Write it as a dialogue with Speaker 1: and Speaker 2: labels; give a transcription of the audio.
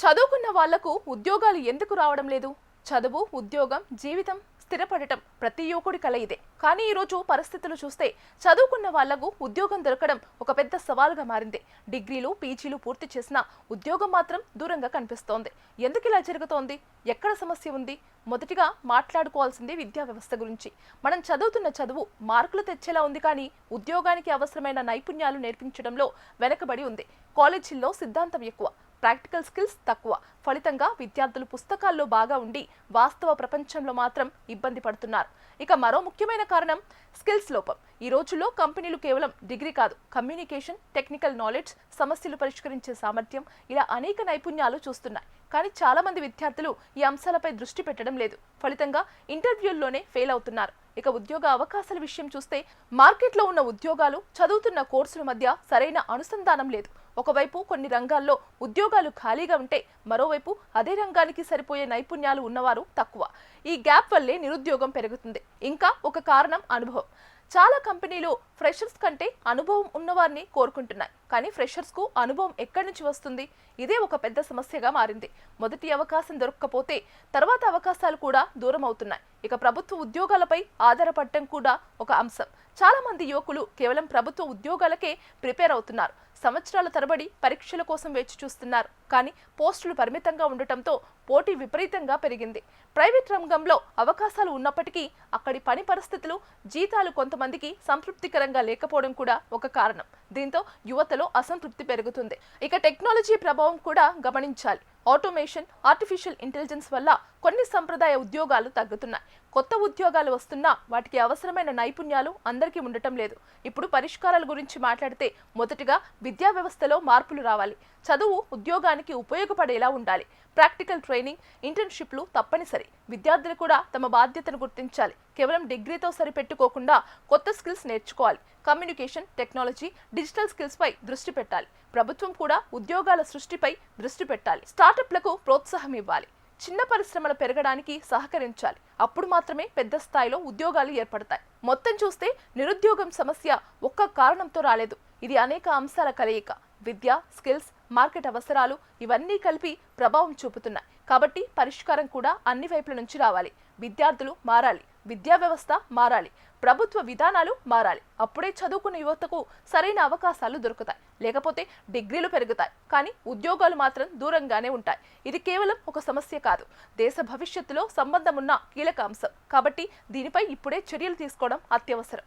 Speaker 1: చదువుకున్న వాళ్లకు ఉద్యోగాలు ఎందుకు రావడం లేదు? చదువు, ఉద్యోగం, జీవితం స్థిరపడటం ప్రతి యువకుడి కల ఇదే. కానీ ఈ రోజు పరిస్థితులు చూస్తే చదువుకున్న వాళ్లకు ఉద్యోగం దొరకడం ఒక పెద్ద సవాలుగా మారింది. డిగ్రీలు, పీజీలు పూర్తి చేసిన ఉద్యోగం మాత్రం దూరంగా కనిపిస్తోంది. ఎందుకు ఇలా జరుగుతోంది? ఎక్కడ సమస్య ఉంది? మొదటిగా మాట్లాడుకోవాల్సింది విద్యా వ్యవస్థ గురించి. మనం చదువుతున్న చదువు మార్కులు తెచ్చేలా ఉంది, కానీ ఉద్యోగానికి అవసరమైన నైపుణ్యాలు నేర్పించడంలో వెనకబడి ఉంది. కాలేజీల్లో సిద్ధాంతం ఎక్కువ, ప్రాక్టికల్ స్కిల్స్ తక్కువ. ఫలితంగా విద్యార్థులు పుస్తకాల్లో బాగా ఉండి వాస్తవ ప్రపంచంలో మాత్రం ఇబ్బంది పడుతున్నారు. ఇక మరో ముఖ్యమైన కారణం స్కిల్స్ లోపం. ఈ రోజుల్లో కంపెనీలు కేవలం డిగ్రీ కాదు, కమ్యూనికేషన్, టెక్నికల్ నాలెడ్జ్, సమస్యలు పరిష్కరించే సామర్థ్యం, ఇలా అనేక నైపుణ్యాలు చూస్తున్నాయి. కానీ చాలా మంది విద్యార్థులు ఈ అంశాలపై దృష్టి పెట్టడం లేదు. ఫలితంగా ఇంటర్వ్యూల్లోనే ఫెయిల్ అవుతున్నారు. ఇక ఉద్యోగ అవకాశాల విషయం చూస్తే మార్కెట్లో ఉన్న ఉద్యోగాలు, చదువుతున్న కోర్సుల మధ్య సరైన అనుసంధానం లేదు. ఒకవైపు కొన్ని రంగాల్లో ఉద్యోగాలు ఖాళీగా ఉంటే, మరోవైపు అదే రంగానికి సరిపోయే నైపుణ్యాలు ఉన్నవారు తక్కువ. ఈ గ్యాప్ వల్లే నిరుద్యోగం పెరుగుతుంది. ఇంకా ఒక కారణం అనుభవం. చాలా కంపెనీలు ఫ్రెషర్స్ కంటే అనుభవం ఉన్నవారిని కోరుకుంటున్నాయి. కానీ ఫ్రెషర్స్ కు అనుభవం ఎక్కడి నుంచి వస్తుంది? ఇదే ఒక పెద్ద సమస్యగా మారింది. మొదటి అవకాశం దొరక్కపోతే తర్వాత అవకాశాలు కూడా దూరం అవుతున్నాయి. ఇక ప్రభుత్వ ఉద్యోగాలపై ఆధారపడటం కూడా ఒక అంశం. చాలా మంది యువకులు కేవలం ప్రభుత్వ ఉద్యోగాలకే ప్రిపేర్ అవుతున్నారు. సంవత్సరాల తరబడి పరీక్షల కోసం వేచి చూస్తున్నారు. కానీ పోస్టులు పరిమితంగా ఉండటంతో పోటీ విపరీతంగా పెరిగింది. ప్రైవేట్ రంగంలో అవకాశాలు ఉన్నప్పటికీ అక్కడి పని పరిస్థితులు, జీతాలు కొంతమందికి సంతృప్తికరంగా లేకపోవడం కూడా ఒక కారణం. దీంతో యువతలో అసంతృప్తి పెరుగుతుంది. ఇక టెక్నాలజీ ప్రభావం కూడా గమనించాలి. ఆటోమేషన్, ఆర్టిఫిషియల్ ఇంటెలిజెన్స్ వల్ల కొన్ని సంప్రదాయ ఉద్యోగాలు తగ్గుతున్నాయి. కొత్త ఉద్యోగాలు వస్తున్నా వాటికి అవసరమైన నైపుణ్యాలు అందరికీ ఉండటం లేదు. ఇప్పుడు పరిష్కారాల గురించి మాట్లాడితే మొదటగా విద్యా వ్యవస్థలో మార్పులు రావాలి. చదువు ఉద్యోగానికి ఉపయోగపడేలా ఉండాలి. ప్రాక్టికల్ ట్రైనింగ్, ఇంటర్న్షిప్లు తప్పనిసరి. విద్యార్థులు కూడా తమ బాధ్యతను గుర్తించాలి. కేవలం డిగ్రీతో సరిపెట్టుకోకుండా కొత్త స్కిల్స్ నేర్చుకోవాలి. కమ్యూనికేషన్, టెక్నాలజీ, డిజిటల్ స్కిల్స్ పై దృష్టి పెట్టాలి. ప్రభుత్వం కూడా ఉద్యోగాల సృష్టిపై దృష్టి పెట్టాలి. స్టార్టప్లకు ప్రోత్సాహం ఇవ్వాలి. చిన్న పరిశ్రమలు పెరగడానికి సహకరించాలి. అప్పుడు మాత్రమే పెద్ద స్థాయిలో ఉద్యోగాలు ఏర్పడతాయి. మొత్తం చూస్తే నిరుద్యోగం సమస్య ఒక్క కారణంతో రాలేదు. ఇది అనేక అంశాల కలయిక. విద్య, స్కిల్స్, మార్కెట్ అవసరాలు ఇవన్నీ కలిపి ప్రభావం చూపుతున్నాయి. కాబట్టి పరిష్కారం కూడా అన్ని వైపుల నుంచి రావాలి. విద్యార్థులు మారాలి, విద్యా వ్యవస్థ మారాలి, ప్రభుత్వ విధానాలు మారాలి. అప్పుడే చదువుకున్న యువతకు సరైన అవకాశాలు దొరుకుతాయి. లేకపోతే డిగ్రీలు పెరుగుతాయి, కానీ ఉద్యోగాలు మాత్రం దూరంగానే ఉంటాయి. ఇది కేవలం ఒక సమస్య కాదు, దేశ భవిష్యత్తులో సంబంధం ఉన్న కీలక అంశం. కాబట్టి దీనిపై ఇప్పుడే చర్యలు తీసుకోవడం అత్యవసరం.